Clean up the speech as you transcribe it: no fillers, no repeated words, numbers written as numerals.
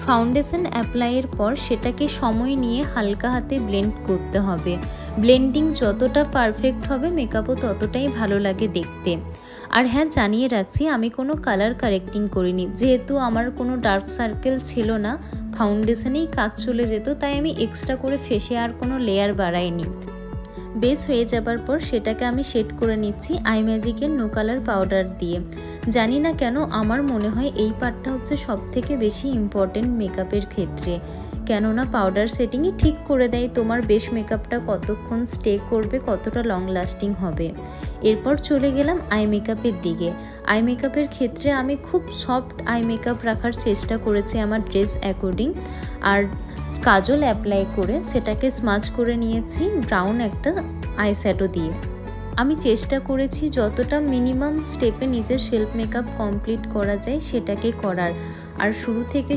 Foundation অ্যাপ্লাইয়ের পর সেটাকে সময় নিয়ে হালকা হাতে ব্লেন্ড করতে হবে। ব্লেন্ডিং যতটা পারফেক্ট হবে মেকআপও ততটাই ভালো লাগে দেখতে। আর হ্যাঁ, জানিয়ে রাখছি আমি কোনো কালার কারেক্টিং করিনি, যেহেতু আমার কোনো ডার্ক সার্কেল ছিল না, ফাউন্ডেশনেই কাজ চলে যেত, তাই আমি এক্সট্রা করে ফেসে আর কোনো লেয়ার বাড়াইনি। বেস হয়ে যাবার পর সেটাকে আমি শেড করে নিচ্ছি আই ম্যাজিকের নো কালার পাউডার দিয়ে। জানি না কেন আমার মনে হয় এই পার্টটা হচ্ছে সবথেকে বেশি ইম্পর্টেন্ট মেকআপের ক্ষেত্রে, কেননা পাউডার সেটিংই ঠিক করে দেয় তোমার বেস মেকআপটা কতক্ষণ স্টে করবে, কতটা লং লাস্টিং হবে। এরপর চলে গেলাম আই মেকআপের দিকে। আই মেকআপের ক্ষেত্রে আমি খুব সফট আই মেকআপ রাখার চেষ্টা করেছি আমার ড্রেস অ্যাকর্ডিং, আর কাজল অ্যাপ্লাই করে সেটাকে স্মাচ করে নিয়েছি ব্রাউন একটা আইশ্যাডো দিয়ে। আমি চেষ্টা করেছি যতটা মিনিমাম স্টেপে নিজের সেলফ মেকআপ কমপ্লিট করা যায় সেটাকে করার, আর শুরু থেকে